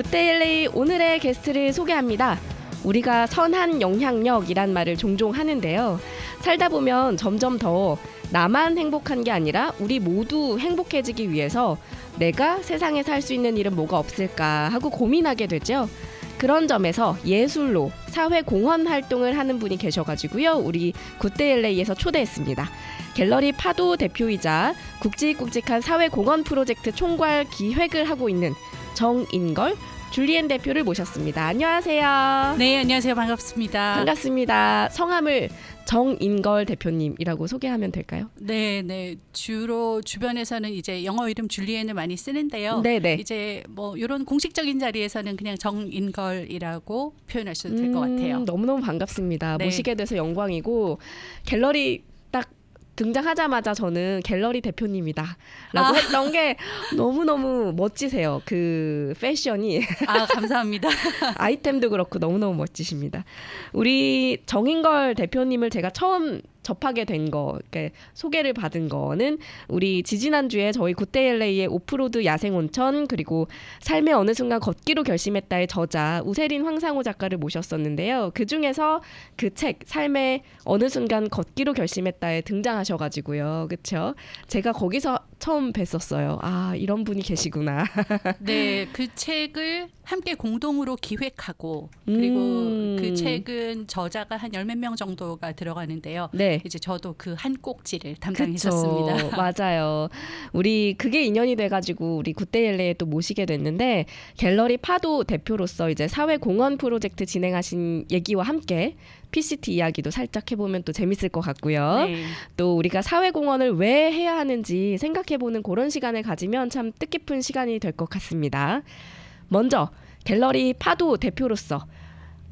굿데일리 오늘의 게스트를 소개합니다. 우리가 선한 영향력이란 말을 종종 하는데요. 살다 보면 점점 더 나만 행복한 게 아니라 우리 모두 행복해지기 위해서 내가 세상에 살 수 있는 일은 뭐가 없을까 하고 고민하게 되죠. 그런 점에서 예술로 사회 공헌 활동을 하는 분이 계셔가지고요. 우리 굿데일리에서 초대했습니다. 갤러리 파도 대표이자 굵직굵직한 사회 공헌 프로젝트 총괄 기획을 하고 있는 정인걸 줄리엔 대표를 모셨습니다. 안녕하세요. 네, 안녕하세요. 반갑습니다. 반갑습니다. 성함을 정인걸 대표님이라고 소개하면 될까요? 네. 주로 주변에서는 이제 영어 이름 줄리엔을 많이 쓰는데요. 네네. 이제 뭐 이런 공식적인 자리에서는 그냥 정인걸이라고 표현하셔도 될 것 같아요. 너무너무 반갑습니다. 네. 모시게 돼서 영광이고 갤러리 딱 등장하자마자 저는 갤러리 대표님이다 라고 했던 게 너무너무 멋지세요. 그 패션이 감사합니다. 아이템도 그렇고 너무너무 멋지십니다. 우리 정인걸 대표님을 제가 처음 접하게 된 거, 이렇게 소개를 받은 거는 우리 지지난주에 저희 굿데일리의 오프로드 야생온천 그리고 삶의 어느 순간 걷기로 결심했다의 저자 우세린 황상우 작가를 모셨었는데요. 그중에서 그 책 삶의 어느 순간 걷기로 결심했다에 등장하셔가지고요. 그렇죠? 제가 거기서 처음 뵀었어요. 아, 이런 분이 계시구나. 네, 그 책을 함께 공동으로 기획하고 그리고 그 책은 저자가 한 10몇 명 정도가 들어가는데요. 네. 이제 저도 그 한 꼭지를 담당했었습니다. 그쵸. 맞아요. 우리 그게 인연이 돼가지고 우리 굿데일리에 또 모시게 됐는데 갤러리 파도 대표로서 이제 사회 공헌 프로젝트 진행하신 얘기와 함께 PCT 이야기도 살짝 해보면 또 재밌을 것 같고요. 네. 또 우리가 사회 공헌을 왜 해야 하는지 생각해보는 그런 시간을 가지면 참 뜻깊은 시간이 될 것 같습니다. 먼저 갤러리 파도 대표로서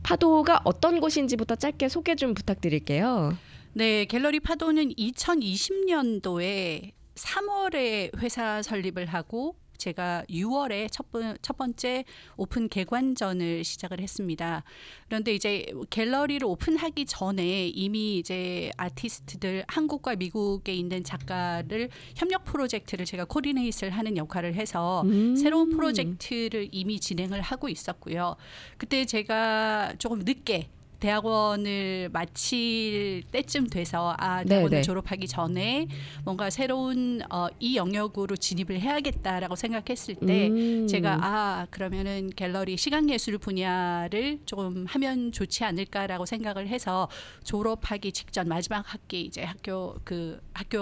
파도가 어떤 곳인지부터 짧게 소개 좀 부탁드릴게요. 네, 갤러리 파도는 2020년도에 3월에 회사 설립을 하고 제가 6월에 첫 번째 오픈 개관전을 시작을 했습니다. 그런데 이제 갤러리를 오픈하기 전에 이미 이제 아티스트들 한국과 미국에 있는 작가를 협력 프로젝트를 제가 코디네이트를 하는 역할을 해서 새로운 프로젝트를 이미 진행을 하고 있었고요. 그때 제가 조금 늦게 대학원을 마칠 때쯤 돼서 대학원을 네네. 졸업하기 전에 뭔가 새로운 이 영역으로 진입을 해야겠다라고 생각했을 때 제가 그러면은 갤러리 시각예술 분야를 조금 하면 좋지 않을까라고 생각을 해서 졸업하기 직전 마지막 학기 이제 학교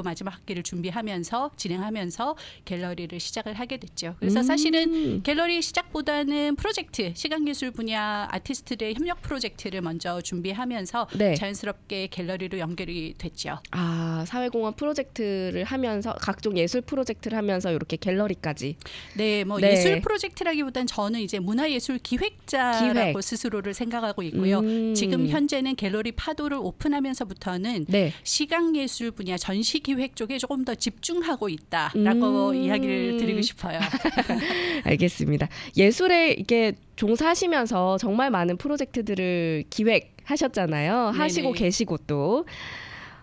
마지막 학기를 준비하면서 진행하면서 갤러리를 시작을 하게 됐죠. 그래서 사실은 갤러리 시작보다는 프로젝트 시각예술 분야 아티스트들의 협력 프로젝트를 먼저 준비하면서 네. 자연스럽게 갤러리로 연결이 됐죠. 사회공헌 프로젝트를 하면서 각종 예술 프로젝트를 하면서 이렇게 갤러리까지. 네, 뭐 네. 예술 프로젝트라기보단 저는 이제 문화예술 기획자라고 스스로를 생각하고 있고요. 지금 현재는 갤러리 파도를 오픈하면서부터는 네. 시각예술 분야 전시 기획 쪽에 조금 더 집중하고 있다라고 이야기를 드리고 싶어요. 알겠습니다. 예술에 이게 종사하시면서 정말 많은 프로젝트들을 기획하셨잖아요. 하시고 네네. 계시고 또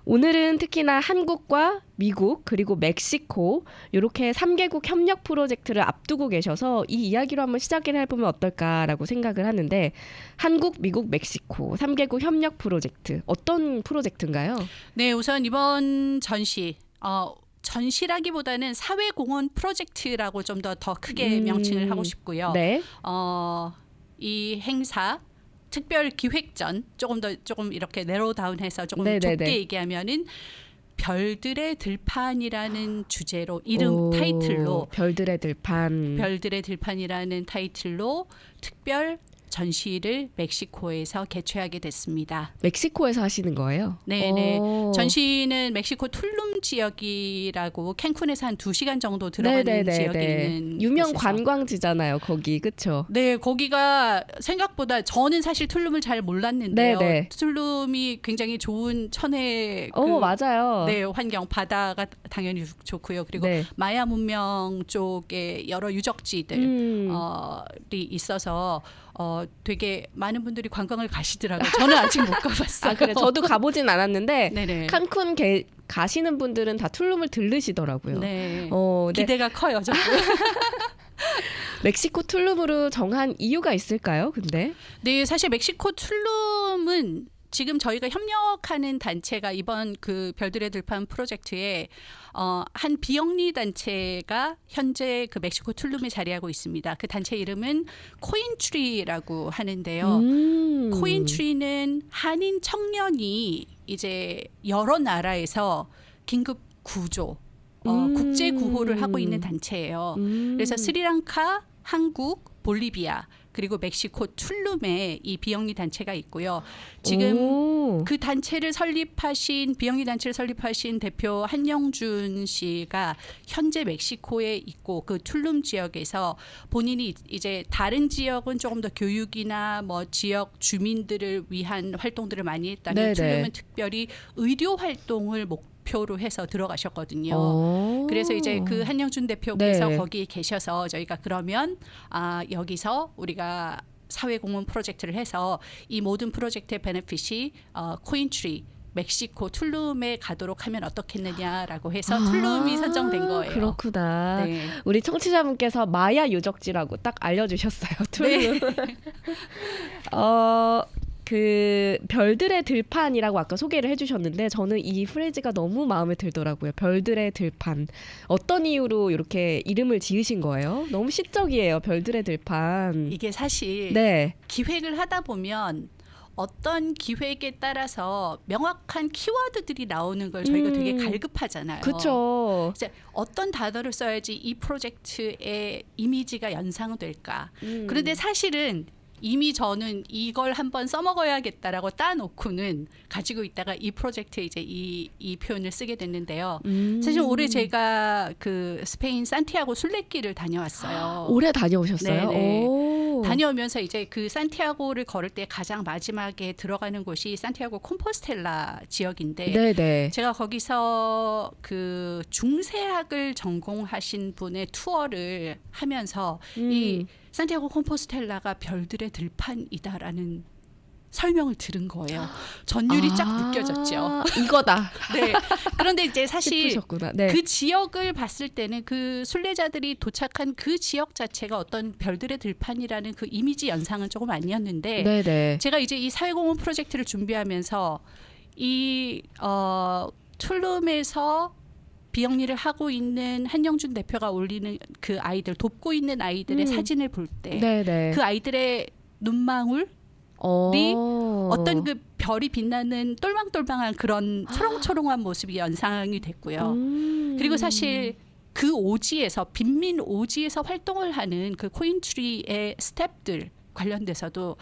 오늘은 특히나 한국과 미국 그리고 멕시코 이렇게 3개국 협력 프로젝트를 앞두고 계셔서 이 이야기로 한번 시작을 해보면 어떨까라고 생각을 하는데 한국, 미국, 멕시코 3개국 협력 프로젝트 어떤 프로젝트인가요? 네, 우선 이번 전시라기보다는 사회공헌 프로젝트라고 좀 더 크게 명칭을 하고 싶고요. 네. 이 행사 특별 기획전 조금 이렇게 내로다운해서 조금 네네네. 좁게 얘기하면은 별들의 들판이라는 주제로 이름 타이틀로 별들의 들판. 별들의 들판이라는 타이틀로 특별 전시를 멕시코에서 개최하게 됐습니다. 멕시코에서 하시는 거예요? 네네. 오. 전시는 멕시코 툴룸 지역이라고 캔쿤에서 한 2시간 정도 들어가는 지역에 있는 유명 곳에서. 관광지잖아요, 거기. 그렇죠? 네, 거기가 생각보다 저는 사실 툴룸을 잘 몰랐는데요. 네네. 툴룸이 굉장히 좋은 천혜 맞아요. 네, 환경 바다가 당연히 좋고요. 그리고 네. 마야 문명 쪽에 여러 유적지들이 있어서 되게 많은 분들이 관광을 가시더라고요. 저는 아직 못 가봤어요. 그래. 저도 가보진 않았는데 네네. 칸쿤 가시는 분들은 다 툴룸을 들르시더라고요. 네. 네. 기대가 커요, 저도. 멕시코 툴룸으로 정한 이유가 있을까요? 근데 네, 사실 멕시코 툴룸은 지금 저희가 협력하는 단체가 이번 그 별들의 들판 프로젝트에 한 비영리 단체가 현재 그 멕시코 툴룸에 자리하고 있습니다. 그 단체 이름은 코인트리라고 하는데요. 코인트리는 한인 청년이 이제 여러 나라에서 긴급 구조, 국제 구호를 하고 있는 단체예요. 그래서 스리랑카, 한국, 볼리비아 그리고 멕시코 툴룸에 이 비영리 단체가 있고요. 지금 그 단체를 설립하신 비영리 단체를 설립하신 대표 한영준 씨가 현재 멕시코에 있고 그 툴룸 지역에서 본인이 이제 다른 지역은 조금 더 교육이나 뭐 지역 주민들을 위한 활동들을 많이 했다면 툴룸은 특별히 의료 활동을 목표로 해서 들어가셨거든요. 그래서 이제 그 한영준 대표께서 거기에 계셔서 저희가 그러면 여기서 우리가 사회공헌 프로젝트를 해서 이 모든 프로젝트의 베네핏이 코인트리 멕시코 툴룸에 가도록 하면 어떻겠느냐라고 해서 툴룸이 선정된 거예요. 그렇구나. 네. 우리 청취자분께서 마야 유적지라고 딱 알려주셨어요. 툴룸. 네. 그 별들의 들판이라고 아까 소개를 해주셨는데 저는 이 프레즈가 너무 마음에 들더라고요. 별들의 들판. 어떤 이유로 이렇게 이름을 지으신 거예요? 너무 시적이에요. 별들의 들판. 이게 사실 기획을 하다 보면 어떤 기획에 따라서 명확한 키워드들이 나오는 걸 저희가 되게 갈급하잖아요. 그렇죠. 어떤 단어를 써야지 이 프로젝트의 이미지가 연상될까. 그런데 사실은 이미 저는 이걸 한번 써먹어야겠다라고 따놓고는 가지고 있다가 이 프로젝트에 이제 이 표현을 쓰게 됐는데요. 사실 올해 제가 그 스페인 산티아고 순례길을 다녀왔어요. 올해 다녀오셨어요? 다녀오면서 이제 그 산티아고를 걸을 때 가장 마지막에 들어가는 곳이 산티아고 콤포스텔라 지역인데 제가 거기서 그 중세학을 전공하신 분의 투어를 하면서 이 산티아고 콤포스텔라가 별들의 들판이다라는 설명을 들은 거예요. 전율이 쫙 느껴졌죠. 이거다. 네. 그런데 이제 사실 네. 그 지역을 봤을 때는 그 순례자들이 도착한 그 지역 자체가 어떤 별들의 들판이라는 그 이미지 연상은 조금 아니었는데 제가 이제 이 사회공헌 프로젝트를 준비하면서 이 툴룸에서 비영리를 하고 있는 한영준 대표가 올리는 그 아이들 돕고 있는 아이들의 사진을 볼 때 그 아이들의 눈망울이 어떤 그 별이 빛나는 똘망똘망한 그런 초롱초롱한 모습이 연상이 됐고요. 그리고 사실 그 오지에서 빈민 오지에서 활동을 하는 그 코인트리의 스태프들 관련돼서도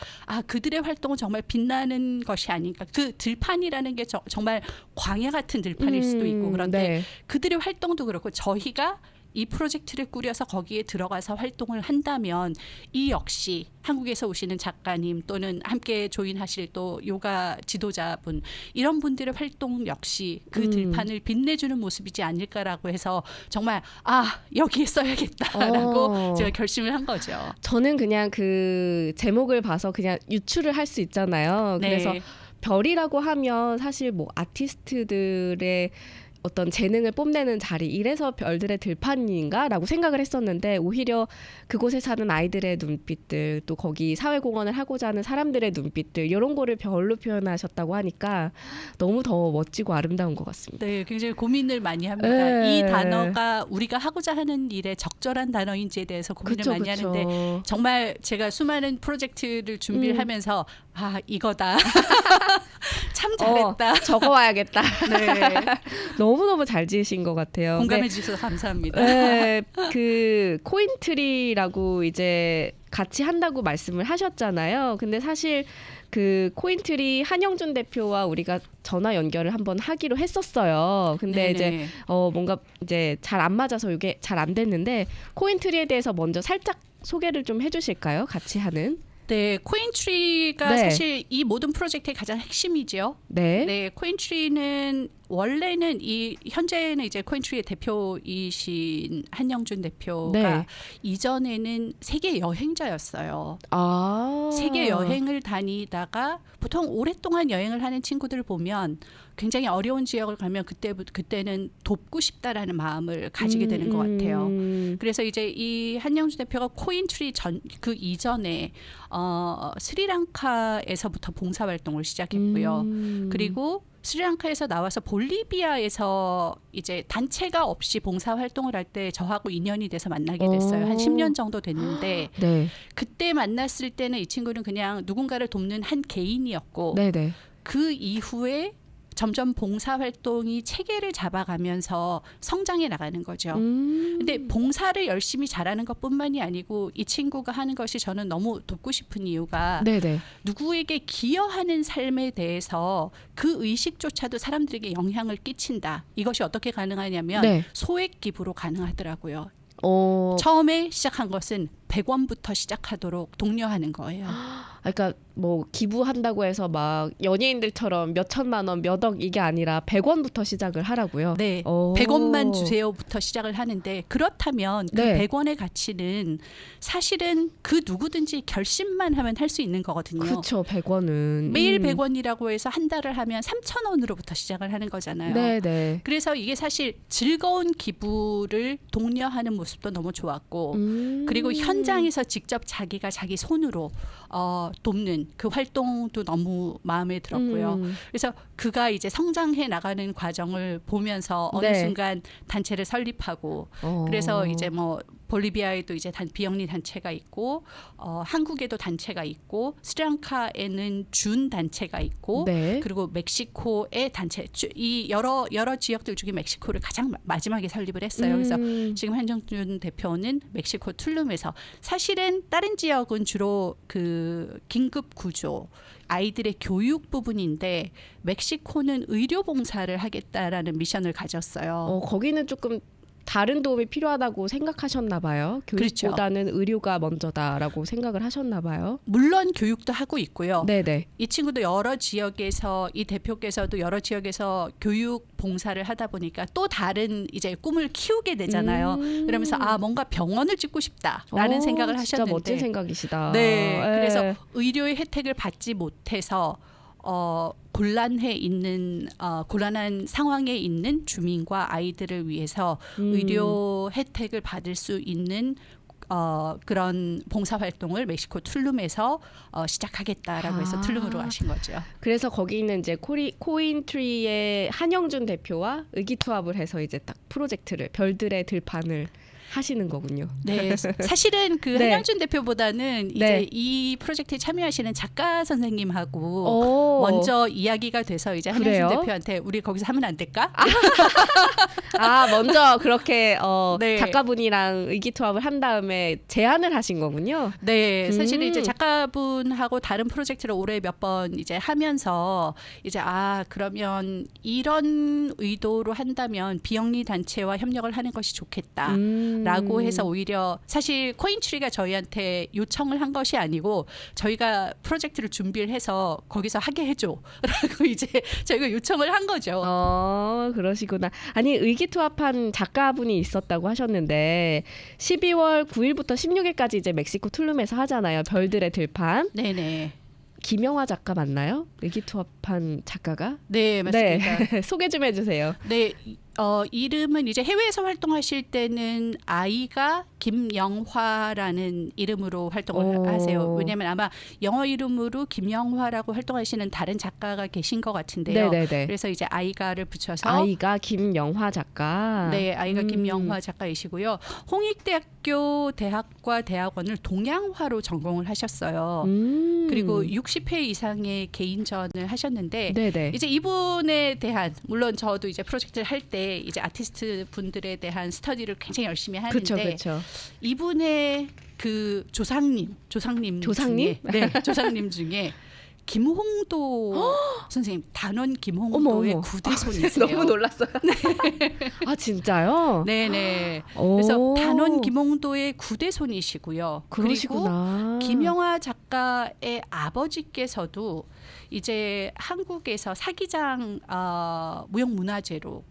그들의 활동은 정말 빛나는 것이 아닌가. 그 들판이라는 게 정말 광야 같은 들판일 수도 있고 그런데 그들의 활동도 그렇고 저희가 이 프로젝트를 꾸려서 거기에 들어가서 활동을 한다면 이 역시 한국에서 오시는 작가님 또는 함께 조인하실 또 요가 지도자분 이런 분들의 활동 역시 그 들판을 빛내주는 모습이지 않을까라고 해서 정말 여기에 써야겠다라고 제가 결심을 한 거죠. 저는 그냥 그 제목을 봐서 그냥 유추를 할 수 있잖아요. 그래서 별이라고 하면 사실 뭐 아티스트들의 어떤 재능을 뽐내는 자리 이래서 별들의 들판인가라고 생각을 했었는데 오히려 그곳에 사는 아이들의 눈빛들 또 거기 사회공헌을 하고자 하는 사람들의 눈빛들 이런 거를 별로 표현하셨다고 하니까 너무 더 멋지고 아름다운 것 같습니다. 네, 굉장히 고민을 많이 합니다. 이 단어가 우리가 하고자 하는 일에 적절한 단어인지에 대해서 고민을 많이 하는데 정말 제가 수많은 프로젝트를 준비를 하면서 이거다. 참 잘했다. 적어와야겠다. 너무너무 잘 지으신 것 같아요. 공감해 주셔서 감사합니다. 그 코인트리라고 이제 같이 한다고 말씀을 하셨잖아요. 근데 사실 그 코인트리 한영준 대표와 우리가 전화 연결을 한번 하기로 했었어요. 근데 이제 뭔가 이제 잘 안 맞아서 이게 잘 안 됐는데 코인트리에 대해서 먼저 살짝 소개를 좀 해주실까요? 같이 하는. 네, 코인트리가 사실 이 모든 프로젝트의 가장 핵심이죠. 코인트리는 원래는 이 현재는 이제 코인트리의 대표이신 한영준 대표가 네. 이전에는 세계 여행자였어요. 아. 세계 여행을 다니다가 보통 오랫동안 여행을 하는 친구들 보면 굉장히 어려운 지역을 가면 그때는 돕고 싶다라는 마음을 가지게 되는 것 같아요. 그래서 이제 이 한영주 대표가 코인트리 그 이전에 스리랑카에서부터 봉사활동을 시작했고요. 그리고 스리랑카에서 나와서 볼리비아에서 이제 단체가 없이 봉사활동을 할 때 저하고 인연이 돼서 만나게 됐어요. 한 10년 정도 됐는데 네. 그때 만났을 때는 이 친구는 그냥 누군가를 돕는 한 개인이었고 네네. 그 이후에 점점 봉사활동이 체계를 잡아가면서 성장해 나가는 거죠. 근데 봉사를 열심히 잘하는 것뿐만이 아니고 이 친구가 하는 것이 저는 너무 돕고 싶은 이유가 네네. 누구에게 기여하는 삶에 대해서 그 의식조차도 사람들에게 영향을 끼친다. 이것이 어떻게 가능하냐면 네. 소액 기부로 가능하더라고요. 어. 처음에 시작한 것은 100원부터 시작하도록 독려하는 거예요. 그러니까 뭐 기부한다고 해서 막 연예인들처럼 몇 천만 원, 몇 억 이게 아니라 100원부터 시작을 하라고요. 네, 오. 100원만 주세요부터 시작을 하는데 그렇다면 그 네. 100원의 가치는 사실은 그 누구든지 결심만 하면 할 수 있는 거거든요. 그렇죠. 100원은 매일 100원이라고 해서 한 달을 하면 3,000원으로부터 시작을 하는 거잖아요. 네네. 그래서 이게 사실 즐거운 기부를 독려하는 모습도 너무 좋았고 그리고 현장에서 직접 자기가 자기 손으로 돕는 그 활동도 너무 마음에 들었고요. 그래서 그가 이제 성장해 나가는 과정을 보면서 어느 네. 순간 단체를 설립하고 그래서 이제 뭐 볼리비아에도 이제 비영리 단체가 있고 한국에도 단체가 있고 스리랑카에는 준 단체가 있고 네. 그리고 멕시코의 단체 이 여러 지역들 중에 멕시코를 가장 마지막에 설립을 했어요. 그래서 지금 한정준 대표는 멕시코 툴룸에서 사실은 다른 지역은 주로 그 긴급 구조 아이들의 교육 부분인데 멕시코는 의료 봉사를 하겠다라는 미션을 가졌어요. 거기는 조금 다른 도움이 필요하다고 생각하셨나 봐요. 교육보다는 그렇죠. 의료가 먼저다라고 생각을 하셨나 봐요. 물론 교육도 하고 있고요. 네네. 이 친구도 여러 지역에서 이 대표께서도 여러 지역에서 교육 봉사를 하다 보니까 또 다른 이제 꿈을 키우게 되잖아요. 그러면서 뭔가 병원을 짓고 싶다라는 생각을 진짜 하셨는데 멋진 생각이시다. 네. 예. 그래서 의료의 혜택을 받지 못해서 곤란한 상황에 있는 주민과 아이들을 위해서 의료 혜택을 받을 수 있는 그런 봉사활동을 멕시코 툴룸에서 시작하겠다라고 해서 툴룸으로 가신 거죠. 그래서 거기는 이제 코인트리의 한영준 대표와 의기투합을 해서 이제 딱 프로젝트를 별들의 들판을 하시는 거군요. 네, 사실은 그 네. 한영준 대표보다는 이제 네. 이 프로젝트에 참여하시는 작가 선생님하고 먼저 이야기가 돼서 이제 그래요? 한영준 대표한테 우리 거기서 하면 안 될까? 먼저 그렇게 네. 작가분이랑 의기투합을 한 다음에 제안을 하신 거군요. 네, 사실 이제 작가분하고 다른 프로젝트를 올해 몇 번 이제 하면서 이제 그러면 이런 의도로 한다면 비영리 단체와 협력을 하는 것이 좋겠다. 라고 해서 오히려 사실 코인트리가 저희한테 요청을 한 것이 아니고 저희가 프로젝트를 준비를 해서 거기서 하게 해줘라고 이제 저희가 요청을 한 거죠. 그러시구나. 아니 의기투합한 작가분이 있었다고 하셨는데 12월 9일부터 16일까지 이제 멕시코 툴룸에서 하잖아요. 별들의 들판. 네네. 김영화 작가 맞나요? 의기투합한 작가가? 네, 맞습니다. 네. 소개 좀 해주세요. 네. 이름은 이제 해외에서 활동하실 때는 아이가 김영화라는 이름으로 활동을 하세요. 왜냐하면 아마 영어 이름으로 김영화라고 활동하시는 다른 작가가 계신 것 같은데요. 네네네. 그래서 이제 아이가를 붙여서 아이가 김영화 작가. 네, 아이가 김영화 작가이시고요. 홍익대학교 대학과 대학원을 동양화로 전공을 하셨어요. 그리고 60회 이상의 개인전을 하셨는데 네네. 이제 이분에 대한 물론 저도 이제 프로젝트를 할 때 이제 아티스트 분들에 대한 스터디를 굉장히 열심히 하는데 그렇죠. 이분의 그 조상님 조상님? 중에 네, 조상님 중에 김홍도 선생님, 단원 김홍도의 어머. 구대손이세요. 너무 놀랐어요. 아 진짜요? 네네. 오. 그래서 단원 김홍도의 구대손이시고요. 그러시구나. 그리고 김영하 작가의 아버지께서도 이제 한국에서 사기장 무형문화재로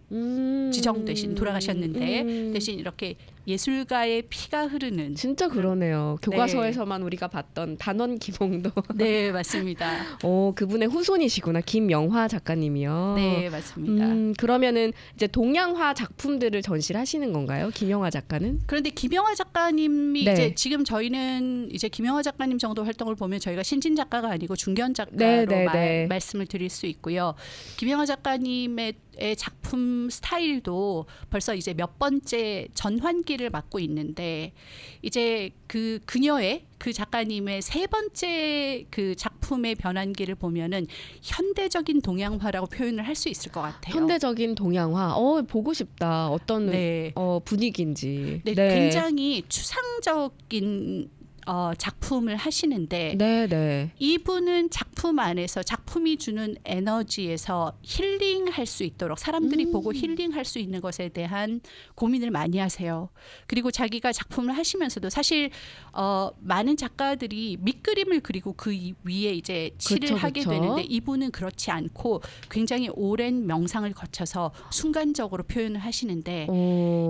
지정되신 돌아가셨는데 대신 이렇게 예술가의 피가 흐르는 진짜 그러네요. 교과서에서만 우리가 봤던 단원 김홍도. 네 맞습니다. 그분의 후손이시구나. 김영화 작가님이요. 네 맞습니다. 그러면은 이제 동양화 작품들을 전시를 하시는 건가요? 김영화 작가는? 그런데 김영하 작가님이 네. 이제 지금 저희는 이제 김영하 작가님 정도 활동을 보면 저희가 신진 작가가 아니고 중견 작가로 네. 말씀을 드릴 수 있고요. 김영하 작가님의 작품 스타일도 벌써 이제 몇 번째 전환기를 맞고 있는데 이제 그녀의 그 작가님의 세 번째 그 작품의 변환기를 보면은 현대적인 동양화라고 표현을 할 수 있을 것 같아요. 현대적인 동양화. 보고 싶다. 어떤 네. 분위기인지. 네, 굉장히 추상적인 작품을 하시는데 네. 이분은 작품 안에서 작품이 주는 에너지에서 힐링할 수 있도록 사람들이 보고 힐링할 수 있는 것에 대한 고민을 많이 하세요. 그리고 자기가 작품을 하시면서도 사실 많은 작가들이 밑그림을 그리고 그 위에 이제 칠을 하게 되는데 이분은 그렇지 않고 굉장히 오랜 명상을 거쳐서 순간적으로 표현을 하시는데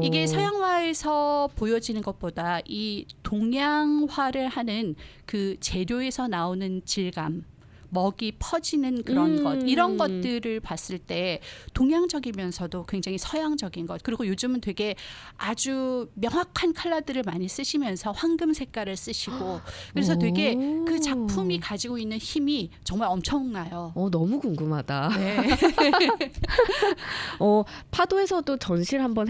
이게 서양화에서 보여지는 것보다 이 동양화를 하는 그 재료에서 나오는 질감, 먹이 퍼지는 그런 것, 이런 것들을 봤을 때 동양적이면서도 굉장히 서양적인 것, 그리고 요즘은 되게 아주 명확한 컬러들을 많이 쓰시면서 황금 색깔을 쓰시고 그래서 되게 그 작품이 가지고 있는 힘이 정말 엄청나요. 너무 궁금하다. 네. 파도에서도 전시를 한번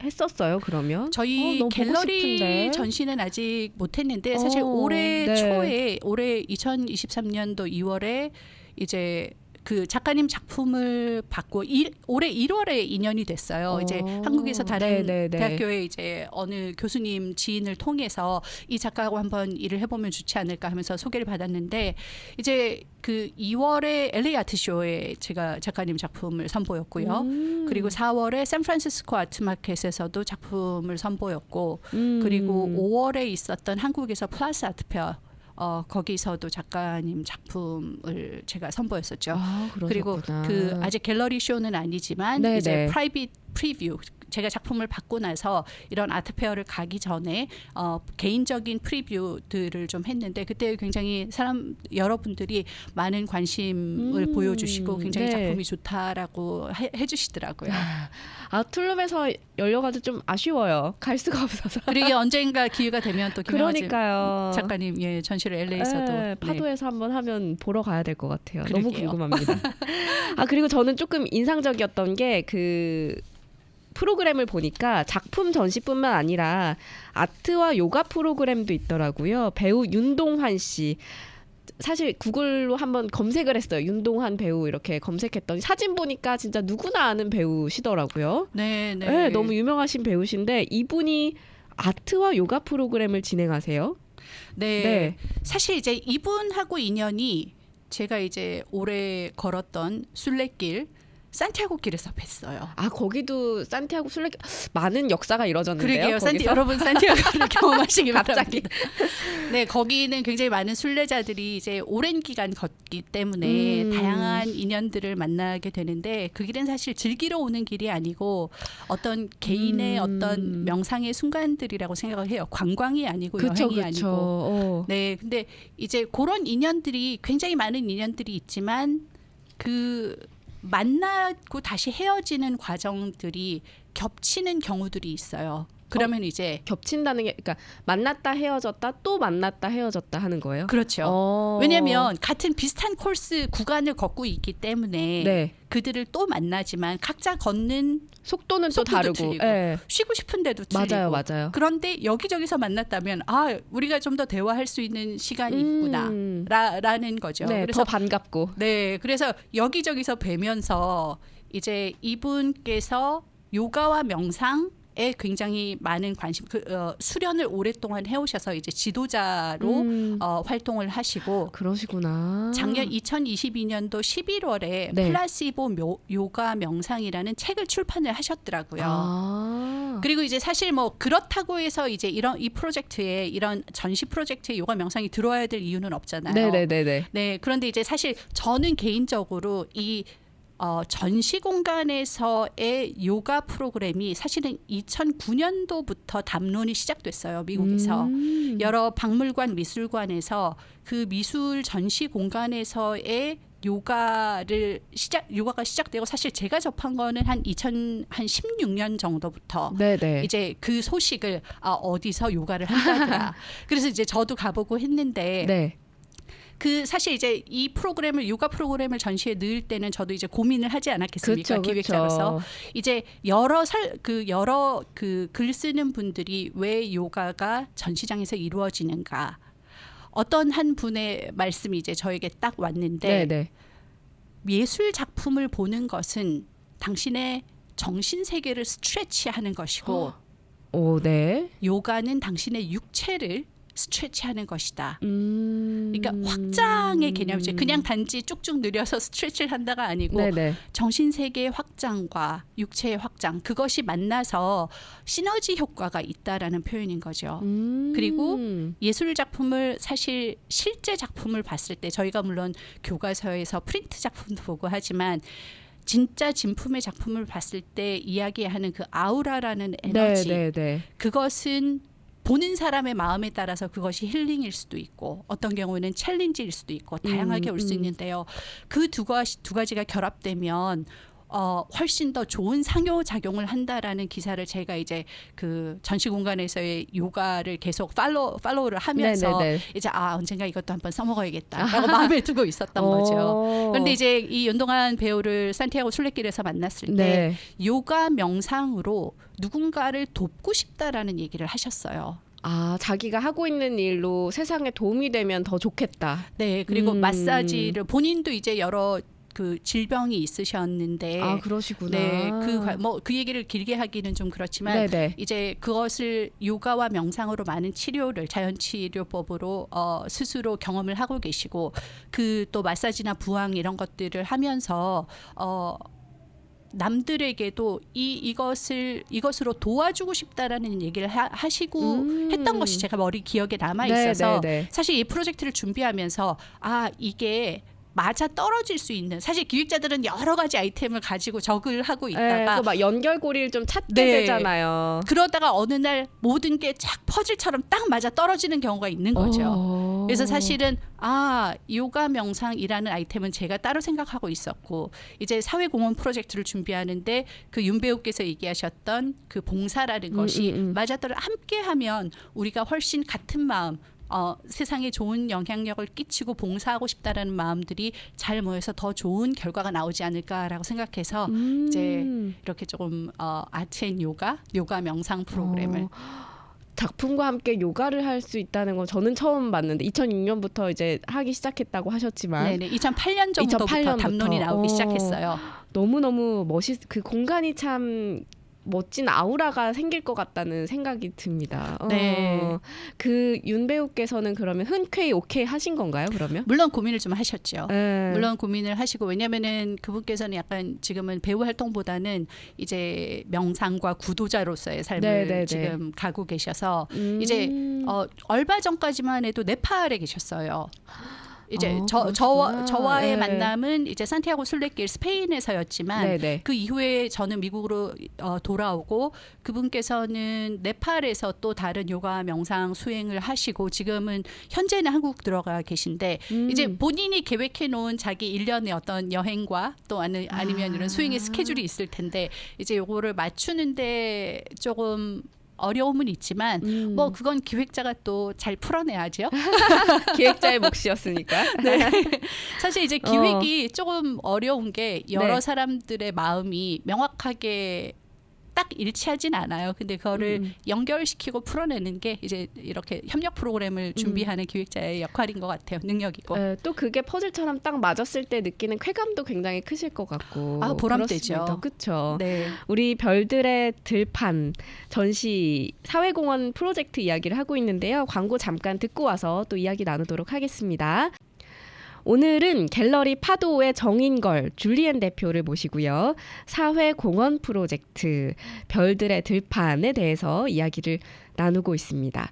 했었어요. 그러면 저희 너무 보고 갤러리 싶은데. 전시는 아직 못했는데 사실 올해 네. 초에 올해 2023년도 2월에 이제 그 작가님 작품을 받고 올해 1월에 인연이 됐어요. 이제 한국에서 다른 대학교에 이제 어느 교수님 지인을 통해서 이 작가하고 한번 일을 해보면 좋지 않을까 하면서 소개를 받았는데 이제 그 2월에 LA 아트쇼에 제가 작가님 작품을 선보였고요. 그리고 4월에 샌프란시스코 아트마켓에서도 작품을 선보였고 그리고 5월에 있었던 한국에서 플러스 아트페어 거기서도 작가님 작품을 제가 선보였었죠. 그리고 그 아직 갤러리 쇼는 아니지만 이제 프라이빗 프리뷰 제가 작품을 받고 나서 이런 아트페어를 가기 전에 개인적인 프리뷰들을 좀 했는데 그때 굉장히 여러분들이 많은 관심을 보여주시고 굉장히 작품이 좋다라고 해주시더라고요. 툴룸에서 열려가지고 좀 아쉬워요. 갈 수가 없어서. 그러게 언젠가 기회가 되면 또 그러니까요. 작가님 전시를 LA에서도 파도에서 한번 하면 보러 가야 될 것 같아요. 그러게요. 너무 궁금합니다. 그리고 저는 조금 인상적이었던 게 프로그램을 보니까 작품 전시뿐만 아니라 아트와 요가 프로그램도 있더라고요. 배우 윤동환 씨. 사실 구글로 한번 검색을 했어요. 윤동환 배우 이렇게 검색했더니 사진 보니까 진짜 누구나 아는 배우시더라고요. 네. 너무 유명하신 배우신데 이분이 아트와 요가 프로그램을 진행하세요. 네. 사실 이제 이분하고 인연이 제가 이제 올해 걸었던 순례길 산티아고 길에서 뵀어요. 거기도 산티아고 순례길 많은 역사가 이루어졌는데요. 그러게요. 여러분 산티아고를 경험하시기 바랍니다. 네, 거기는 굉장히 많은 순례자들이 이제 오랜 기간 걷기 때문에 다양한 인연들을 만나게 되는데 그 길은 사실 즐기러 오는 길이 아니고 어떤 개인의 어떤 명상의 순간들이라고 생각을 해요. 관광이 아니고 여행이 아니고. 네, 근데 이제 그런 인연들이 굉장히 많은 인연들이 있지만 만나고 다시 헤어지는 과정들이 겹치는 경우들이 있어요. 그러면 이제 겹친다는 게 그러니까 만났다 헤어졌다 또 만났다 헤어졌다 하는 거예요? 그렇죠. 왜냐하면 같은 비슷한 코스 구간을 걷고 있기 때문에 그들을 또 만나지만 각자 걷는 속도는 또 다르고 쉬고 싶은데도 틀리고 맞아요. 그런데 여기저기서 만났다면 우리가 좀 더 대화할 수 있는 시간이 있구나 라는 거죠. 그래서 더 반갑고 그래서 여기저기서 뵈면서 이제 이분께서 요가와 명상 굉장히 많은 관심, 수련을 오랫동안 해오셔서 이제 지도자로 활동을 하시고 그러시구나. 작년 2022년도 11월에 네. 플라시보 요가 명상이라는 책을 출판을 하셨더라고요. 아. 그리고 이제 사실 뭐 그렇다고 해서 이제 이 프로젝트에 이런 전시 프로젝트에 요가 명상이 들어와야 될 이유는 없잖아요. 네네네네. 네, 그런데 이제 사실 저는 개인적으로 이 전시 공간에서의 요가 프로그램이 사실은 2009년도부터 담론이 시작됐어요. 미국에서. 여러 박물관, 미술관에서 그 미술 전시 공간에서의 요가가 시작되고 사실 제가 접한 거는 한 2016년 정도부터 네네. 이제 그 소식을 어디서 요가를 한다더라. 그래서 이제 저도 가보고 했는데 네. 그 사실 이제 이 프로그램을 요가 프로그램을 전시에 넣을 때는 저도 이제 고민을 하지 않았겠습니까? 그쵸, 기획자로서 이제 여러 글 쓰는 분들이 왜 요가가 전시장에서 이루어지는가 어떤 한 분의 말씀이 이제 저에게 딱 왔는데 네네. 예술 작품을 보는 것은 당신의 정신 세계를 스트레치하는 것이고 오, 네. 요가는 당신의 육체를 스트레치하는 것이다. 그러니까 확장의 개념이죠. 그냥 단지 쭉쭉 늘려서 스트레치를 한다가 아니고 네네. 정신세계의 확장과 육체의 확장 그것이 만나서 시너지 효과가 있다라는 표현인 거죠. 그리고 예술 작품을 사실 실제 작품을 봤을 때 저희가 물론 교과서에서 프린트 작품도 보고 하지만 진짜 진품의 작품을 봤을 때 이야기하는 그 아우라라는 에너지 네네네. 그것은 보는 사람의 마음에 따라서 그것이 힐링일 수도 있고 어떤 경우는 챌린지일 수도 있고 다양하게 올 수 있는데요. 그 두 가지가 결합되면 훨씬 더 좋은 상호작용을 한다라는 기사를 제가 이제 그 전시 공간에서의 요가를 계속 팔로우를 하면서 네네네. 이제 언젠가 이것도 한번 써먹어야겠다라고 마음에 두고 있었던 거죠. 그런데 이제 이 윤동한 배우를 산티아고 순례길에서 만났을 때 네. 요가 명상으로 누군가를 돕고 싶다라는 얘기를 하셨어요. 자기가 하고 있는 일로 세상에 도움이 되면 더 좋겠다. 네, 그리고 마사지를 본인도 이제 여러 그 질병이 있으셨는데 그러시구나. 네, 그 얘기를 길게 하기는 좀 그렇지만 네네. 이제 그것을 요가와 명상으로 많은 치료를 자연치료법으로 스스로 경험을 하고 계시고 그 또 마사지나 부항 이런 것들을 하면서 남들에게도 이것으로 도와주고 싶다라는 얘기를 하시고 했던 것이 제가 머리 기억에 남아 있어서 네네네. 사실 이 프로젝트를 준비하면서 이게 맞아 떨어질 수 있는 사실 기획자들은 여러 가지 아이템을 가지고 적을 하고 있다가 막 연결고리를 좀 찾게 네. 되잖아요. 그러다가 어느 날 모든 게 쫙 퍼즐처럼 딱 맞아 떨어지는 경우가 있는 거죠. 그래서 사실은 요가 명상이라는 아이템은 제가 따로 생각하고 있었고 이제 사회공헌 프로젝트를 준비하는데 그 윤 배우께서 얘기하셨던 그 봉사라는 것이 맞아떨어 함께하면 우리가 훨씬 같은 마음 세상에 좋은 영향력을 끼치고 봉사하고 싶다라는 마음들이 잘 모여서 더 좋은 결과가 나오지 않을까라고 생각해서 이제 이렇게 조금 아트앤요가 명상 프로그램을 작품과 함께 요가를 할 수 있다는 건 저는 처음 봤는데 2006년부터 이제 하기 시작했다고 하셨지만 네네 2008년 정도부터 2008년부터. 담론이 나오기 시작했어요. 너무너무 그 공간이 참 멋진 아우라가 생길 것 같다는 생각이 듭니다. 네. 그 윤 배우께서는 그러면 흔쾌히 오케이 하신 건가요? 그러면? 물론 고민을 좀 하셨죠. 네. 물론 고민을 하시고 왜냐면은 그분께서는 약간 지금은 배우 활동보다는 이제 명상과 구도자로서의 삶을 네네네. 지금 가고 계셔서 이제 얼마 전까지만 해도 네팔에 계셨어요. 이제 저와의 네. 만남은 이제 산티아고 순례길 스페인에서였지만 네네. 그 이후에 저는 미국으로 돌아오고 그분께서는 네팔에서 또 다른 요가 명상 수행을 하시고 지금은 현재는 한국 들어가 계신데 이제 본인이 계획해 놓은 자기 일련의 어떤 여행과 또 아니면 이런 수행의 스케줄이 있을 텐데 이제 요거를 맞추는데 조금 어려움은 있지만 뭐 그건 기획자가 또 잘 풀어내야죠. 기획자의 몫이었으니까. 네. 사실 이제 기획이 조금 어려운 게 여러 네. 사람들의 마음이 명확하게 딱 일치하진 않아요. 근데 그거를 연결시키고 풀어내는 게 이제 이렇게 협력 프로그램을 준비하는 기획자의 역할인 것 같아요. 능력이고. 또 그게 퍼즐처럼 딱 맞았을 때 느끼는 쾌감도 굉장히 크실 것 같고. 아, 보람되죠. 그렇죠. 네. 우리 별들의 들판 전시 사회공헌 프로젝트 이야기를 하고 있는데요. 광고 잠깐 듣고 와서 또 이야기 나누도록 하겠습니다. 오늘은 갤러리 파도의 정인걸 줄리엔 대표를 모시고요. 사회공헌 프로젝트 별들의 들판에 대해서 이야기를 나누고 있습니다.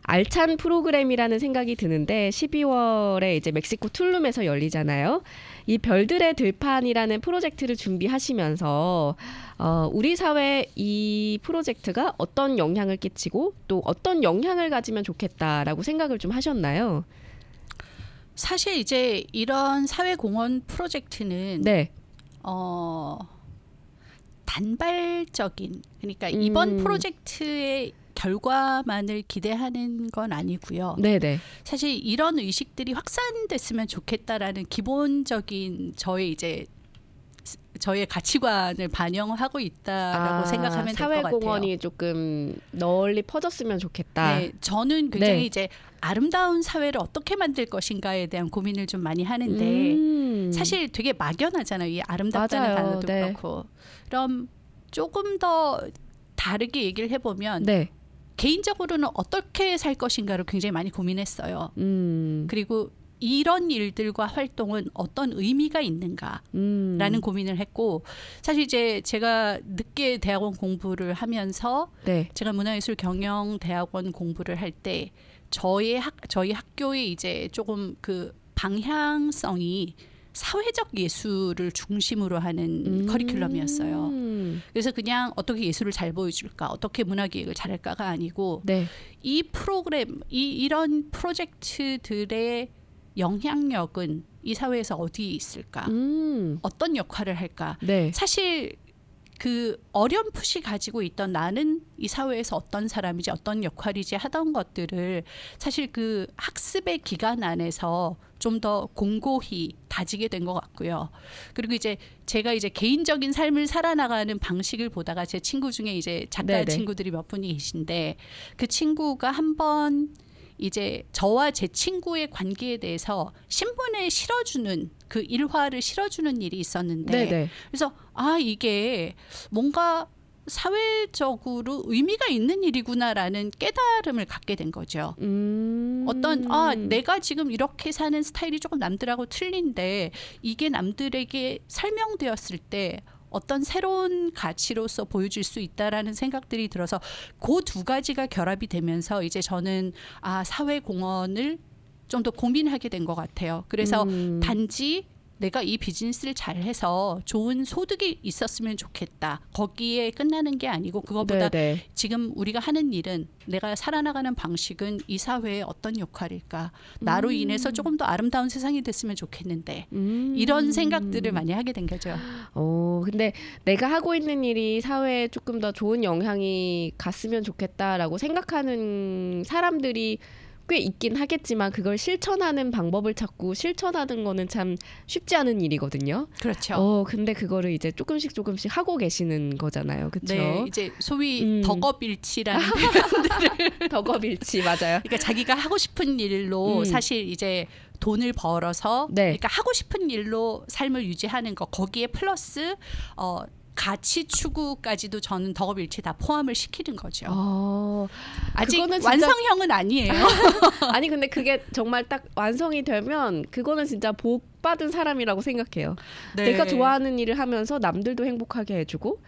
알찬 프로그램이라는 생각이 드는데 12월에 이제 멕시코 툴룸에서 열리잖아요. 이 별들의 들판이라는 프로젝트를 준비하시면서 우리 사회에 이 프로젝트가 어떤 영향을 끼치고 또 어떤 영향을 가지면 좋겠다라고 생각을 좀 하셨나요? 사실 이제 이런 사회공헌 프로젝트는 네. 단발적인, 그러니까 이번 프로젝트의 결과만을 기대하는 건 아니고요. 네네. 사실 이런 의식들이 확산됐으면 좋겠다라는 기본적인 저의 가치관을 반영하고 있다라고 생각하면 될 것 같아요. 사회공헌이 조금 널리 퍼졌으면 좋겠다. 네, 저는 굉장히 네. 이제 아름다운 사회를 어떻게 만들 것인가에 대한 고민을 좀 많이 하는데 사실 되게 막연하잖아요. 이 아름답다는 맞아요. 단어도 네. 그렇고. 그럼 조금 더 다르게 얘기를 해보면 네. 개인적으로는 어떻게 살 것인가를 굉장히 많이 고민했어요. 그리고 이런 일들과 활동은 어떤 의미가 있는가라는 고민을 했고, 사실 이제 제가 늦게 대학원 공부를 하면서 네. 제가 문화예술 경영 대학원 공부를 할 때 저희 학교의 이제 조금 그 방향성이 사회적 예술을 중심으로 하는 커리큘럼이었어요. 그래서 그냥 어떻게 예술을 잘 보여줄까, 어떻게 문화기획을 잘할까가 아니고 네. 이 프로그램, 이런 프로젝트들의 영향력은 이 사회에서 어디에 있을까? 어떤 역할을 할까? 네. 사실 그 어렴풋이 가지고 있던 나는 이 사회에서 어떤 사람이지 어떤 역할이지 하던 것들을 사실 그 학습의 기간 안에서 좀 더 공고히 다지게 된 것 같고요. 그리고 이제 제가 이제 개인적인 삶을 살아나가는 방식을 보다가 제 친구 중에 이제 작가 네네. 친구들이 몇 분이 계신데 그 친구가 한번 이제 저와 제 친구의 관계에 대해서 신문에 실어주는 그 일화를 실어주는 일이 있었는데 네네. 그래서 이게 뭔가 사회적으로 의미가 있는 일이구나라는 깨달음을 갖게 된 거죠. 내가 지금 이렇게 사는 스타일이 조금 남들하고 틀린데 이게 남들에게 설명되었을 때 어떤 새로운 가치로서 보여질 수 있다라는 생각들이 들어서 그 두 가지가 결합이 되면서 이제 저는 사회 공헌을 좀 더 고민하게 된 것 같아요. 그래서 단지 내가 이 비즈니스를 잘해서 좋은 소득이 있었으면 좋겠다. 거기에 끝나는 게 아니고 그거보다 네네. 지금 우리가 하는 일은 내가 살아나가는 방식은 이 사회에 어떤 역할일까. 나로 인해서 조금 더 아름다운 세상이 됐으면 좋겠는데 이런 생각들을 많이 하게 된 거죠. 근데 내가 하고 있는 일이 사회에 조금 더 좋은 영향이 갔으면 좋겠다라고 생각하는 사람들이 꽤 있긴 하겠지만 그걸 실천하는 방법을 찾고 실천하는 거는 참 쉽지 않은 일이거든요. 그렇죠. 근데 그거를 이제 조금씩 하고 계시는 거잖아요. 그렇죠? 네, 이제 소위 덕업일치라는 덕업일치 맞아요. 그러니까 자기가 하고 싶은 일로 사실 이제 돈을 벌어서 네. 그러니까 하고 싶은 일로 삶을 유지하는 거 거기에 플러스 가치 추구까지도 저는 덕업일치 다 포함을 시키는 거죠. 아직 그거는 진짜... 완성형은 아니에요. 아니 근데 그게 정말 딱 완성이 되면 그거는 진짜 복 받은 사람이라고 생각해요. 네. 내가 좋아하는 일을 하면서 남들도 행복하게 해주고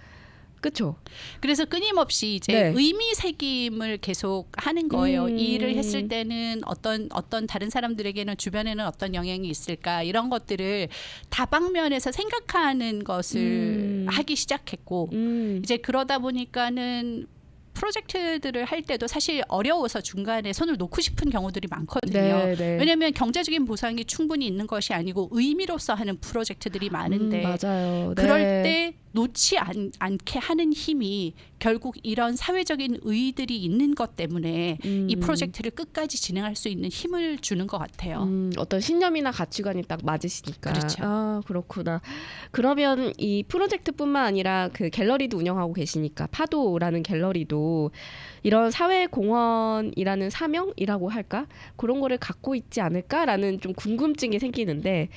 그렇죠. 그래서 끊임없이 이제 네. 의미 새김을 계속 하는 거예요. 이 일을 했을 때는 어떤 다른 사람들에게는 주변에는 어떤 영향이 있을까 이런 것들을 다방면에서 생각하는 것을 하기 시작했고 이제 그러다 보니까는 프로젝트들을 할 때도 사실 어려워서 중간에 손을 놓고 싶은 경우들이 많거든요. 네. 왜냐하면 경제적인 보상이 충분히 있는 것이 아니고 의미로서 하는 프로젝트들이 많은데 맞아요. 네. 그럴 때 놓지 않게 하는 힘이 결국 이런 사회적인 의의들이 있는 것 때문에 이 프로젝트를 끝까지 진행할 수 있는 힘을 주는 것 같아요. 어떤 신념이나 가치관이 딱 맞으시니까. 그렇죠. 아, 그렇구나. 그러면 이 프로젝트뿐만 아니라 그 갤러리도 운영하고 계시니까 파도라는 갤러리도 이런 사회공헌이라는 사명이라고 할까? 그런 거를 갖고 있지 않을까라는 좀 궁금증이 생기는데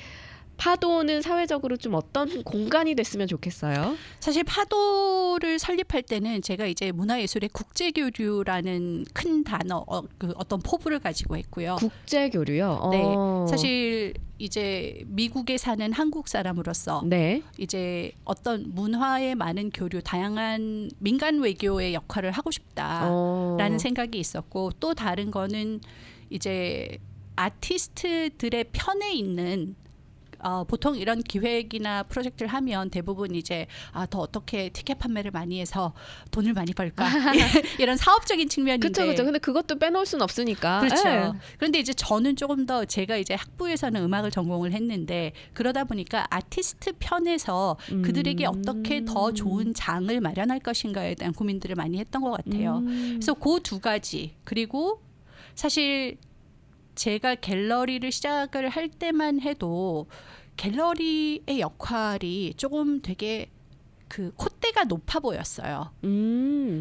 파도는 사회적으로 좀 어떤 공간이 됐으면 좋겠어요? 사실 파도를 설립할 때는 제가 이제 문화예술의 국제교류라는 큰 단어, 그 어떤 포부를 가지고 했고요. 국제교류요? 네, 사실 이제 미국에 사는 한국 사람으로서 네. 이제 어떤 문화의 많은 교류, 다양한 민간 외교의 역할을 하고 싶다라는 생각이 있었고, 또 다른 거는 이제 아티스트들의 편에 있는 보통 이런 기획이나 프로젝트를 하면 대부분 이제 더 어떻게 티켓 판매를 많이 해서 돈을 많이 벌까 이런 사업적인 측면인데 그렇죠. 근데 그것도 빼놓을 수는 없으니까. 그렇죠. 예. 그런데 이제 저는 조금 더 제가 이제 학부에서는 음악을 전공을 했는데 그러다 보니까 아티스트 편에서 그들에게 어떻게 더 좋은 장을 마련할 것인가에 대한 고민들을 많이 했던 것 같아요. 그래서 그 두 가지 그리고 사실 제가 갤러리를 시작을 할 때만 해도 갤러리의 역할이 조금 되게 그 콧대가 높아 보였어요.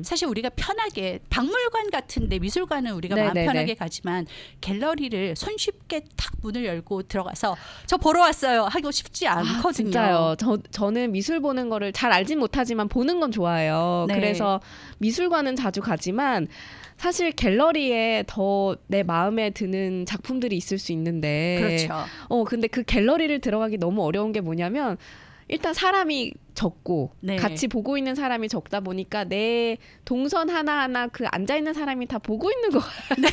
사실 우리가 편하게 박물관 같은데 미술관은 우리가 마음 편하게 가지만 갤러리를 손쉽게 탁 문을 열고 들어가서 저 보러 왔어요 하고 싶지 않거든요. 진짜요. 저는 미술 보는 거를 잘 알진 못하지만 보는 건 좋아해요. 네. 그래서 미술관은 자주 가지만 사실 갤러리에 더 내 마음에 드는 작품들이 있을 수 있는데 그렇죠. 근데 그 갤러리를 들어가기 너무 어려운 게 뭐냐면 일단 사람이 적고 네. 같이 보고 있는 사람이 적다 보니까 내 동선 하나하나 그 앉아있는 사람이 다 보고 있는 거 같아요. 네.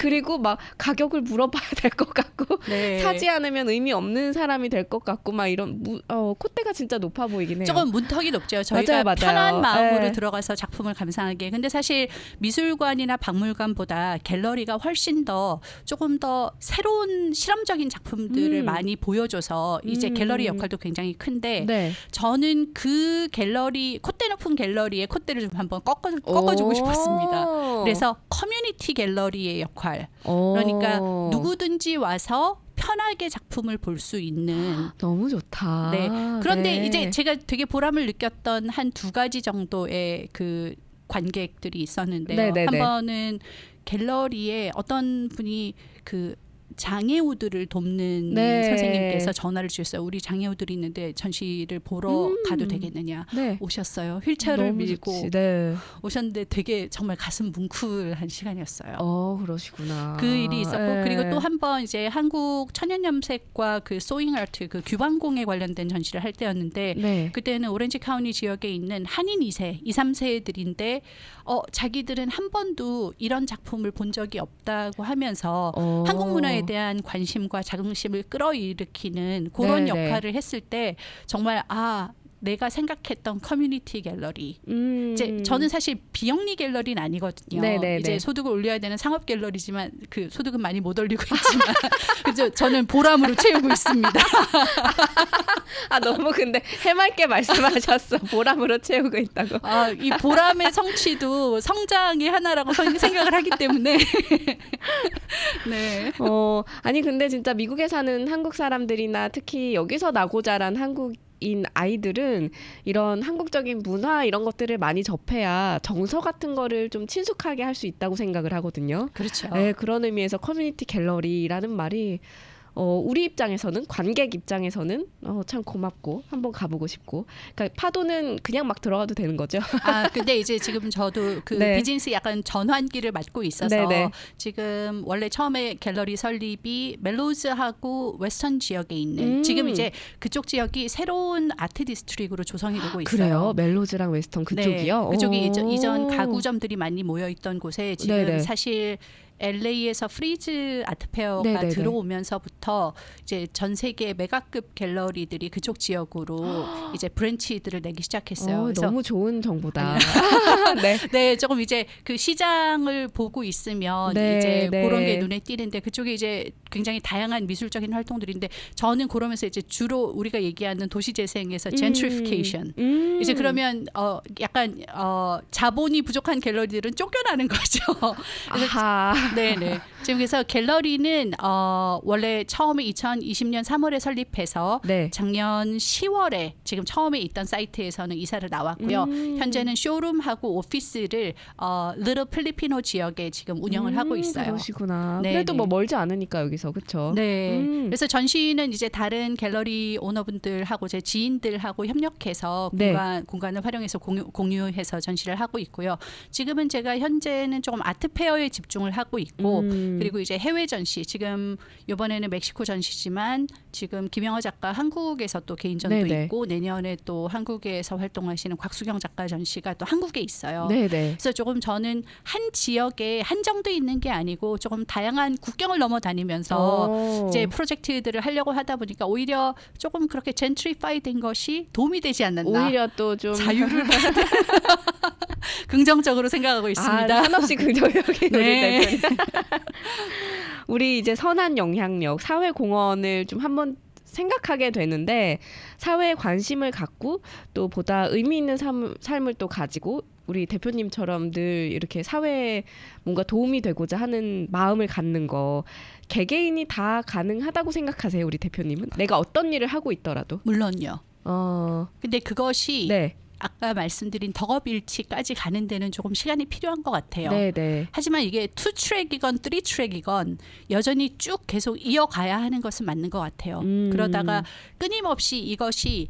그리고 막 가격을 물어봐야 될 것 같고 네. 사지 않으면 의미 없는 사람이 될 것 같고 막 이런 콧대가 진짜 높아 보이긴 해요. 조금 문턱이 높죠. 저희가 맞아요. 편한 마음으로 네. 들어가서 작품을 감상하게. 근데 사실 미술관이나 박물관보다 갤러리가 훨씬 더 조금 더 새로운 실험적인 작품들을 많이 보여줘서 이제 갤러리 역할도 굉장히 큰데 네. 저는 그 갤러리 콧대 높은 갤러리에 콧대를 좀 한번 꺾어주고 싶었습니다. 그래서 커뮤니티 갤러리의 역할. 그러니까 누구든지 와서 편하게 작품을 볼 수 있는. 너무 좋다. 네. 그런데 네. 이제 제가 되게 보람을 느꼈던 한 두 가지 정도의 그 관객들이 있었는데요. 네네네. 한 번은 갤러리에 어떤 분이 그 장애우들을 돕는 네. 선생님께서 전화를 주셨어요. 우리 장애우들이 있는데 전시를 보러 가도 되겠느냐. 네. 오셨어요. 휠체어를 너무 밀고 좋지. 네. 오셨는데 되게 정말 가슴 뭉클한 시간이었어요. 그러시구나. 그 일이 있었고 네. 그리고 또 한 번 이제 한국 천연염색과 그 소잉 아트 그 규방공에 관련된 전시를 할 때였는데 네. 그때는 오렌지 카운티 지역에 있는 한인 2세, 2, 3세들인데 자기들은 한 번도 이런 작품을 본 적이 없다고 하면서 한국 문화에 대한 관심과 자긍심을 끌어일으키는 그런 네네. 역할을 했을 때 정말 내가 생각했던 커뮤니티 갤러리. 이제 저는 사실 비영리 갤러리는 아니거든요. 네네네. 이제 소득을 올려야 되는 상업 갤러리지만 그 소득은 많이 못 올리고 있지만 그래서 저는 보람으로 채우고 있습니다. 너무 근데 해맑게 말씀하셨어. 보람으로 채우고 있다고. 이 보람의 성취도 성장의 하나라고 생각을 하기 때문에. 네. 아니 근데 진짜 미국에 사는 한국 사람들이나 특히 여기서 나고 자란 한국인 아이들은 이런 한국적인 문화 이런 것들을 많이 접해야 정서 같은 거를 좀 친숙하게 할 수 있다고 생각을 하거든요. 그렇죠. 네, 그런 의미에서 커뮤니티 갤러리라는 말이 우리 입장에서는 관객 입장에서는 참 고맙고 한번 가보고 싶고 그러니까 파도는 그냥 막 들어가도 되는 거죠. 근데 이제 지금 저도 그 네. 비즈니스 약간 전환기를 맞고 있어서 네네. 지금 원래 처음에 갤러리 설립이 멜로즈하고 웨스턴 지역에 있는 지금 이제 그쪽 지역이 새로운 아트 디스트릭으로 조성이 되고 있어요. 그래요? 멜로즈랑 웨스턴 그쪽이요? 네, 그쪽이 이전 가구점들이 많이 모여 있던 곳에 지금 네네. 사실 LA에서 프리즈 아트페어가 네네네. 들어오면서부터 이제 전 세계 메가급 갤러리들이 그쪽 지역으로 이제 브랜치들을 내기 시작했어요. 그래서 너무 좋은 정보다. 네. 네, 조금 이제 그 시장을 보고 있으면 네, 이제 네. 그런 게 눈에 띄는데 그쪽에 이제 굉장히 다양한 미술적인 활동들인데 저는 그러면서 이제 주로 우리가 얘기하는 도시 재생에서 gentrification 이제 그러면 약간 자본이 부족한 갤러리들은 쫓겨나는 거죠. 아하. 네네. 지금 그래서 갤러리는 원래 처음에 2020년 3월에 설립해서 네. 작년 10월에 지금 처음에 있던 사이트에서는 이사를 나왔고요. 현재는 쇼룸하고 오피스를 리틀 필리피노 지역에 지금 운영을 하고 있어요. 그러시구나. 네, 그래도 네. 뭐 멀지 않으니까 여기서 그렇죠. 네. 그래서 전시는 이제 다른 갤러리 오너분들하고 제 지인들하고 협력해서 네. 공간을 활용해서 공유해서 전시를 하고 있고요. 지금은 제가 현재는 조금 아트페어에 집중을 하고 있고 그리고 이제 해외 전시 지금 이번에는 멕시코 전시지만 지금 김영하 작가 한국에서 또 개인전도 네네. 있고 내년에 또 한국에서 활동하시는 곽수경 작가 전시가 또 한국에 있어요. 네네. 그래서 조금 저는 한 지역에 한정돼 있는 게 아니고 조금 다양한 국경을 넘어다니면서 이제 프로젝트들을 하려고 하다 보니까 오히려 조금 그렇게 젠트리파이 된 것이 도움이 되지 않았나. 오히려 또 좀 자유를 긍정적으로 생각하고 있습니다. 한없이 긍정적인 우리 네. 대표님. 우리 이제 선한 영향력, 사회 공헌을 좀 한번 생각하게 되는데 사회에 관심을 갖고 또 보다 의미 있는 삶을 또 가지고 우리 대표님처럼 늘 이렇게 사회에 뭔가 도움이 되고자 하는 마음을 갖는 거 개개인이 다 가능하다고 생각하세요, 우리 대표님은? 내가 어떤 일을 하고 있더라도. 물론요. 근데 그것이 네. 아까 말씀드린 덕업일치까지 가는 데는 조금 시간이 필요한 것 같아요. 네네. 하지만 이게 2트랙이건 3트랙이건 여전히 쭉 계속 이어가야 하는 것은 맞는 것 같아요. 그러다가 끊임없이 이것이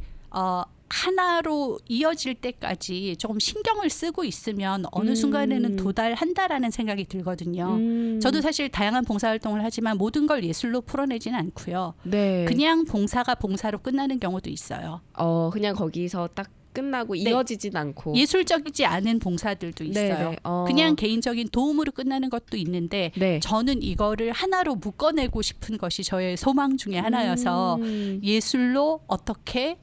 하나로 이어질 때까지 조금 신경을 쓰고 있으면 어느 순간에는 도달한다라는 생각이 들거든요. 저도 사실 다양한 봉사활동을 하지만 모든 걸 예술로 풀어내지는 않고요. 네. 그냥 봉사가 봉사로 끝나는 경우도 있어요. 그냥 거기서 딱 끝나고 네. 이어지진 않고. 예술적이지 않은 봉사들도 있어요. 네네. 그냥 개인적인 도움으로 끝나는 것도 있는데 네. 저는 이거를 하나로 묶어내고 싶은 것이 저의 소망 중에 하나여서 예술로 어떻게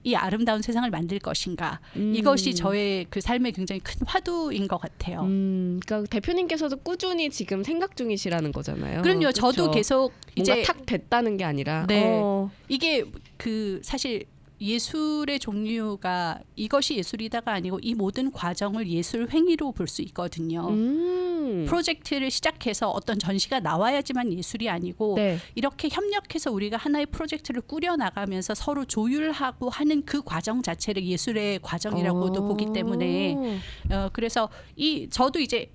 이 아름다운 세상을 만들 것인가. 이것이 저의 그 삶의 굉장히 큰 화두인 것 같아요. 그러니까 대표님께서도 꾸준히 지금 생각 중이시라는 거잖아요. 그럼요. 저도 그렇죠? 계속 뭔가 이제 탁 됐다는 게 아니라. 네. 이게 그 사실 예술의 종류가 이것이 예술이다가 아니고 이 모든 과정을 예술 행위로 볼 수 있거든요. 프로젝트를 시작해서 어떤 전시가 나와야지만 예술이 아니고 네. 이렇게 협력해서 우리가 하나의 프로젝트를 꾸려나가면서 서로 조율하고 하는 그 과정 자체를 예술의 과정이라고도 보기 때문에 그래서 저도 이제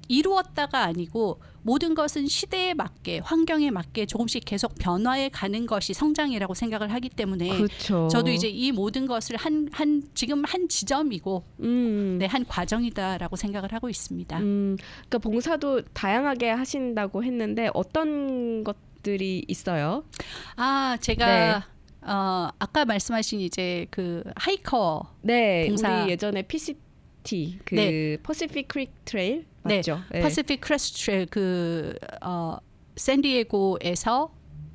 이루었다가 아니고 모든 것은 시대에 맞게 환경에 맞게 조금씩 계속 변화해 가는 것이 성장이라고 생각을 하기 때문에 그렇죠. 저도 이제 이 모든 것을 지금 한 지점이고 네, 한 과정이다라고 생각을 하고 있습니다. 그러니까 봉사도 다양하게 하신다고 했는데 어떤 것들이 있어요? 제가 네. 아까 말씀하신 이제 그 하이커 네, 봉사. 우리 예전에 PCT 그 네. 퍼시픽 크릭 트레일 네, 맞죠? 네. 퍼시픽 크레스트 트레일 샌디에고에서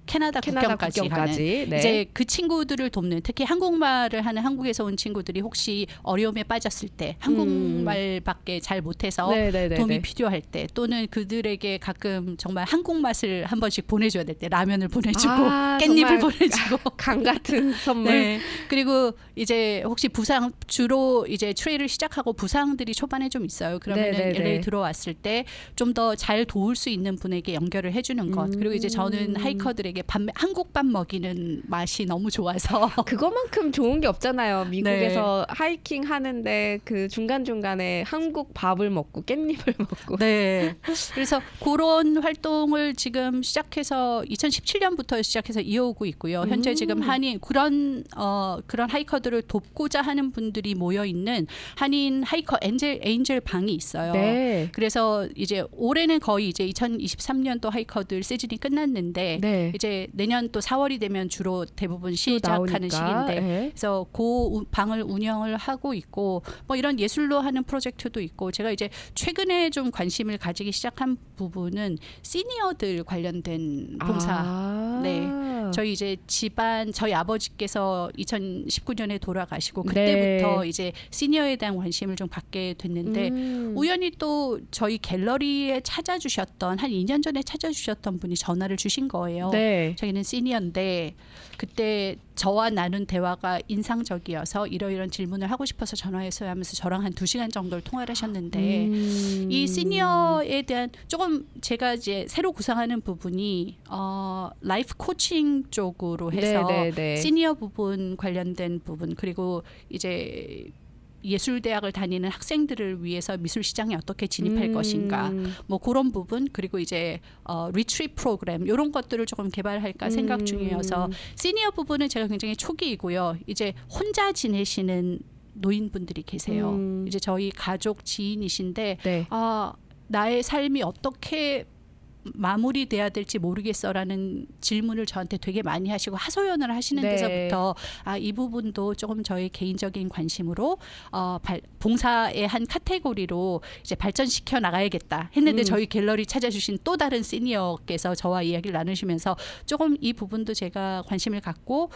캐나다 국경까지 하는 네. 이제 그 친구들을 돕는 특히 한국말을 하는 한국에서 온 친구들이 혹시 어려움에 빠졌을 때 한국말밖에 잘 못해서 네네네네. 도움이 필요할 때 또는 그들에게 가끔 정말 한국 맛을 한 번씩 보내줘야 될 때 라면을 보내주고 깻잎을 정말 보내주고 강 같은 선물. 네. 그리고 이제 혹시 부상 주로 이제 트레이를 시작하고 부상들이 초반에 좀 있어요. 그러면은 네네네. LA 들어왔을 때 좀 더 잘 도울 수 있는 분에게 연결을 해주는 것. 그리고 이제 저는 하이커들에게 한국 밥 먹이는 맛이 너무 좋아서 그거만큼 좋은 게 없잖아요. 미국에서 하이킹 하는데 그 중간중간에 한국 밥을 먹고 깻잎을 먹고. 네. 그래서 그런 활동을 지금 시작해서 2017년부터 시작해서 이어오고 있고요. 현재 지금 한인 그런 하이커들을 돕고자 하는 분들이 모여 있는 한인 하이커 엔젤 방이 있어요. 네. 그래서 이제 올해는 거의 이제 2023년도 하이커들 시즌이 끝났는데 네. 이제 이제 내년 또 4월이 되면 주로 대부분 시작하는 시기인데 네. 그래서 그 방을 운영을 하고 있고 뭐 이런 예술로 하는 프로젝트도 있고 제가 이제 최근에 좀 관심을 가지기 시작한 부분은 시니어들 관련된 봉사. 네. 저희 이제 집안 저희 아버지께서 2019년에 돌아가시고 그때부터 네. 이제 시니어에 대한 관심을 좀 갖게 됐는데 우연히 또 저희 갤러리에 찾아주셨던 한 2년 전에 찾아주셨던 분이 전화를 주신 거예요. 네. 저희는 시니어인데 그때 저와 나눈 대화가 인상적이어서 이러이런 질문을 하고 싶어서 전화했어요 하면서 저랑 한 2시간 정도를 통화를 하셨는데 이 시니어에 대한 조금 제가 이제 새로 구상하는 부분이 라이프 코칭 쪽으로 해서 네. 시니어 부분 관련된 부분 그리고 이제 예술대학을 다니는 학생들을 위해서 미술 시장에 어떻게 진입할 것인가 뭐 그런 부분 그리고 이제 리트릿 프로그램 이런 것들을 조금 개발할까 생각 중이어서 시니어 부분은 제가 굉장히 초기이고요. 이제 혼자 지내시는 노인분들이 계세요. 이제 저희 가족 지인이신데 네. 나의 삶이 어떻게 마무리돼야 될지 모르겠어라는 질문을 저한테 되게 많이 하시고 하소연을 하시는 네. 데서부터 이 부분도 조금 저의 개인적인 관심으로 봉사의 한 카테고리로 이제 발전시켜 나가야겠다 했는데 저희 갤러리 찾아주신 또 다른 시니어께서 저와 이야기를 나누시면서 조금 이 부분도 제가 관심을 갖고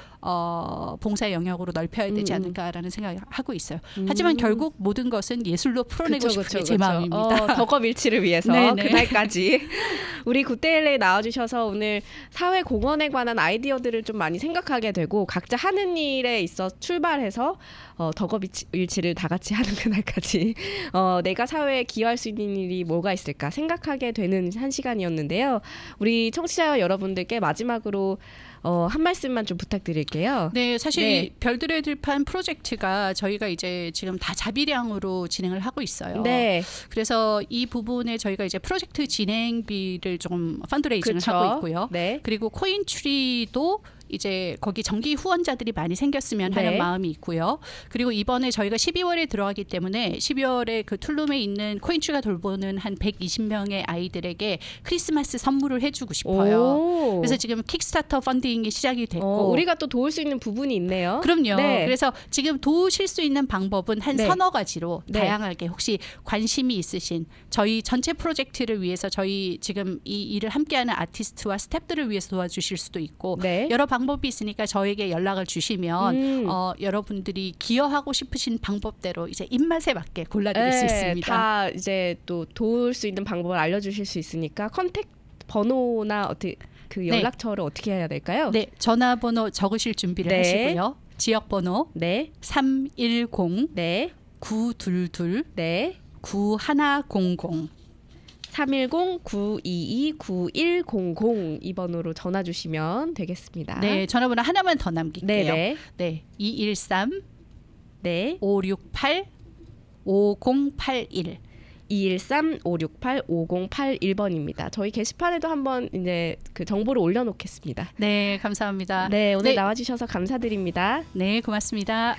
봉사의 영역으로 넓혀야 되지 않을까라는 생각을 하고 있어요. 하지만 결국 모든 것은 예술로 풀어내고 싶은 게 제 마음입니다. 덕업일치를 위해서 네네. 그날까지 우리 굿데일리에 나와주셔서 오늘 사회 공헌에 관한 아이디어들을 좀 많이 생각하게 되고 각자 하는 일에 있어 출발해서 덕업일치를 다 같이 하는 그날까지 내가 사회에 기여할 수 있는 일이 뭐가 있을까 생각하게 되는 한 시간이었는데요. 우리 청취자 여러분들께 마지막으로 한 말씀만 좀 부탁드릴게요. 네, 사실 네. 이 별들의 들판 프로젝트가 저희가 이제 지금 다 자비량으로 진행을 하고 있어요. 네. 그래서 이 부분에 저희가 이제 프로젝트 진행비를 좀 펀드레이징을 그쵸. 하고 있고요. 네. 그리고 코인트리도 이제 거기 정기 후원자들이 많이 생겼으면 하는 네. 마음이 있고요. 그리고 이번에 저희가 12월에 들어가기 때문에 12월에 그 툴룸에 있는 코인트리가 돌보는 한 120명의 아이들에게 크리스마스 선물을 해주고 싶어요. 오. 그래서 지금 킥스타터 펀딩이 시작이 됐고 우리가 또 도울 수 있는 부분이 있네요. 그럼요. 네. 그래서 지금 도우실 수 있는 방법은 한 네. 서너 가지로 네. 다양하게 혹시 관심이 있으신 저희 전체 프로젝트를 위해서 저희 지금 이 일을 함께하는 아티스트와 스태프들을 위해서 도와주실 수도 있고 네. 여러 방법이 있으니까 저에게 연락을 주시면 여러분들이 기여하고 싶으신 방법대로 이제 입맛에 맞게 골라드릴 수 있습니다. 다 이제 또 도울 수 있는 방법을 알려주실 수 있으니까 컨택 번호나 어떻게 그 연락처를 어떻게 해야 될까요? 네, 전화번호 적으실 준비를 네. 하시고요. 지역번호 네. 310 네. 922 네. 9100 310-922-9100 이 번호로 전화 주시면 되겠습니다. 네, 전화번호 하나만 더 남길게요. 네네. 네, 213 네. 568 5081. 213-568-5081번입니다. 저희 게시판에도 한번 이제 그 정보를 올려놓겠습니다. 네, 감사합니다. 네, 오늘 네. 나와주셔서 감사드립니다. 네, 고맙습니다.